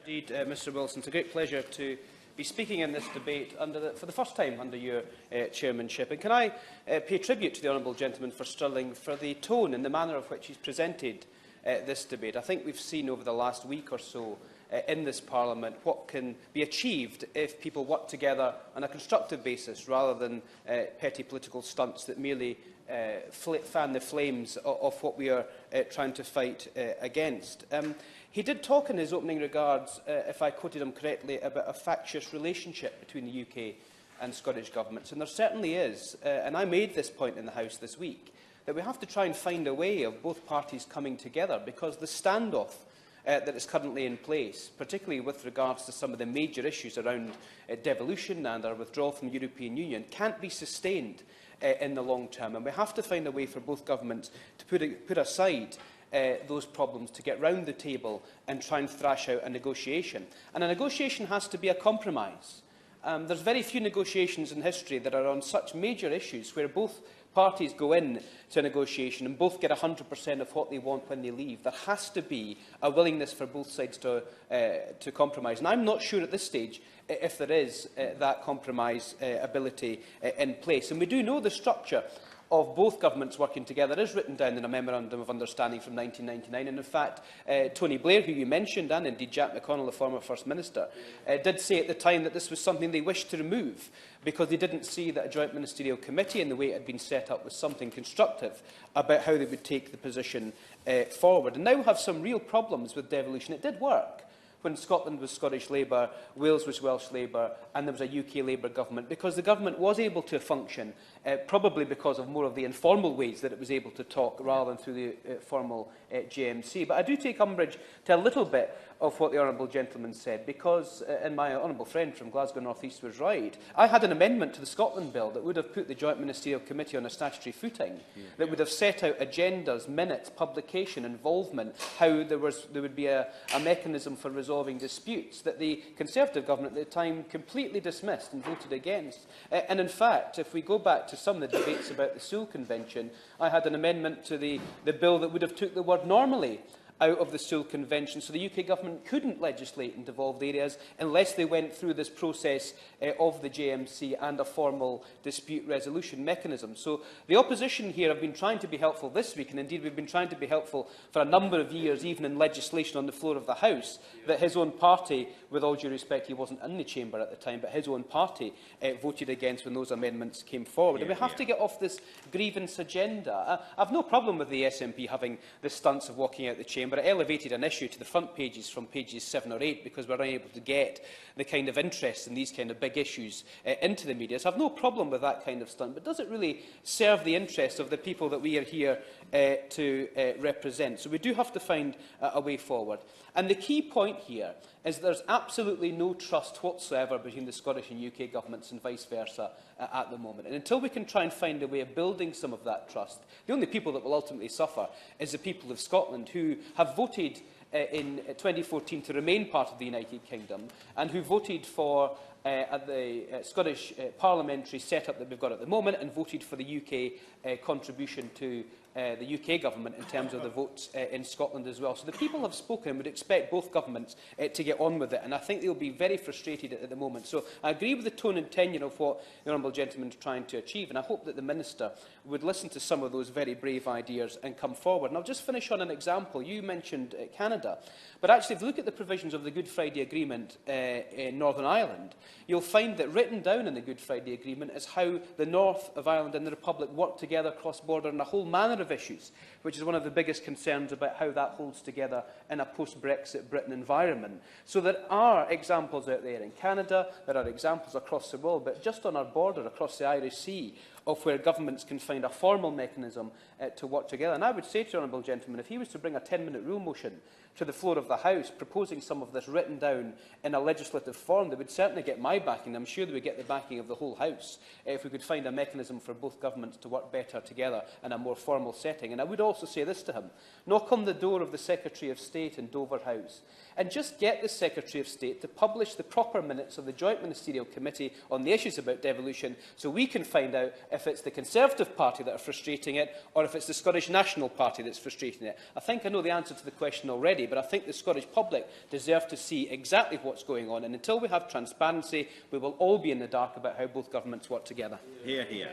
Indeed, Mr Wilson, it's a great pleasure to be speaking in this debate for the first time under your chairmanship. And can I pay tribute to the honourable gentleman for Stirling for the tone and the manner of which he's presented this debate. I think we've seen over the last week or so in this Parliament what can be achieved if people work together on a constructive basis rather than petty political stunts that merely fan the flames of what we are trying to fight against. He did talk in his opening regards, if I quoted him correctly, about a factious relationship between the UK and Scottish governments. And there certainly is, and I made this point in the House this week, that we have to try and find a way of both parties coming together, because the standoff that is currently in place, particularly with regards to some of the major issues around devolution and our withdrawal from the European Union, can't be sustained in the long term. And we have to find a way for both governments to put aside those problems, to get round the table and try and thrash out a negotiation. And a negotiation has to be a compromise. There's very few negotiations in history that are on such major issues where both parties go in to a negotiation and both get 100% of what they want when they leave. There has to be a willingness for both sides to compromise. And I'm not sure at this stage if there is that compromise ability in place. And we do know the structure of both governments working together is written down in a Memorandum of Understanding from 1999. And in fact, Tony Blair, who you mentioned, and indeed Jack McConnell, the former First Minister, did say at the time that this was something they wished to remove because they didn't see that a joint ministerial committee in the way it had been set up was something constructive about how they would take the position forward. And now we have some real problems with devolution. It did work when Scotland was Scottish Labour, Wales was Welsh Labour, and there was a UK Labour government, because the government was able to function, probably because of more of the informal ways that it was able to talk rather than through the formal GMC. But I do take umbrage to a little bit of what the honourable gentleman said, because, and my honourable friend from Glasgow North East was right, I had an amendment to the Scotland Bill that would have put the Joint Ministerial Committee on a statutory footing, that would have set out agendas, minutes, publication, involvement, how there would be a mechanism for resolving disputes, that the Conservative government at the time completely dismissed and voted against. And in fact, if we go back to some of the debates about the Sewell Convention, I had an amendment to the bill that would have took the word normally out of the Sewell Convention, so the UK government couldn't legislate in devolved areas unless they went through this process of the JMC and a formal dispute resolution mechanism. So the opposition here have been trying to be helpful this week, and indeed we've been trying to be helpful for a number of years, even in legislation on the floor of the House, that his own party, with all due respect, he wasn't in the chamber at the time, but his own party voted against when those amendments came forward. And we have to get off this grievance agenda. I've no problem with the SNP having the stunts of walking out the chamber. It elevated an issue to the front pages from pages 7 or 8 because we're unable to get the kind of interest in these kind of big issues into the media. So I have no problem with that kind of stunt, but does it really serve the interests of the people that we are here to represent? So we do have to find a way forward. And the key point here is that there's absolutely no trust whatsoever between the Scottish and UK governments and vice versa at the moment. And until we can try and find a way of building some of that trust, the only people that will ultimately suffer is the people of Scotland, who have voted in 2014 to remain part of the United Kingdom and who voted for the Scottish parliamentary setup that we've got at the moment and voted for the UK contribution to the UK government in terms of the votes in Scotland as well. So the people have spoken and would expect both governments to get on with it, and I think they'll be very frustrated at the moment. So I agree with the tone and tenure of what the honourable gentleman is trying to achieve, and I hope that the Minister would listen to some of those very brave ideas and come forward. And I'll just finish on an example. You mentioned Canada, but actually if you look at the provisions of the Good Friday Agreement in Northern Ireland, you'll find that written down in the Good Friday Agreement is how the North of Ireland and the Republic work together cross-border on a whole manner of issues, which is one of the biggest concerns about how that holds together in a post-Brexit Britain environment. So there are examples out there in Canada, there are examples across the world, but just on our border across the Irish Sea, of where governments can find a formal mechanism to work together. And I would say to the honourable gentleman, if he was to bring a 10-minute rule motion to the floor of the House, proposing some of this written down in a legislative form, they would certainly get my backing. I'm sure they would get the backing of the whole House if we could find a mechanism for both governments to work better together in a more formal setting. And I would also say this to him: knock on the door of the Secretary of State in Dover House and just get the Secretary of State to publish the proper minutes of the Joint Ministerial Committee on the issues about devolution, so we can find out if it's the Conservative Party that are frustrating it, or if it's the Scottish National Party that's frustrating it. I think I know the answer to the question already, but I think the Scottish public deserve to see exactly what's going on. And until we have transparency, we will all be in the dark about how both governments work together. Hear, hear.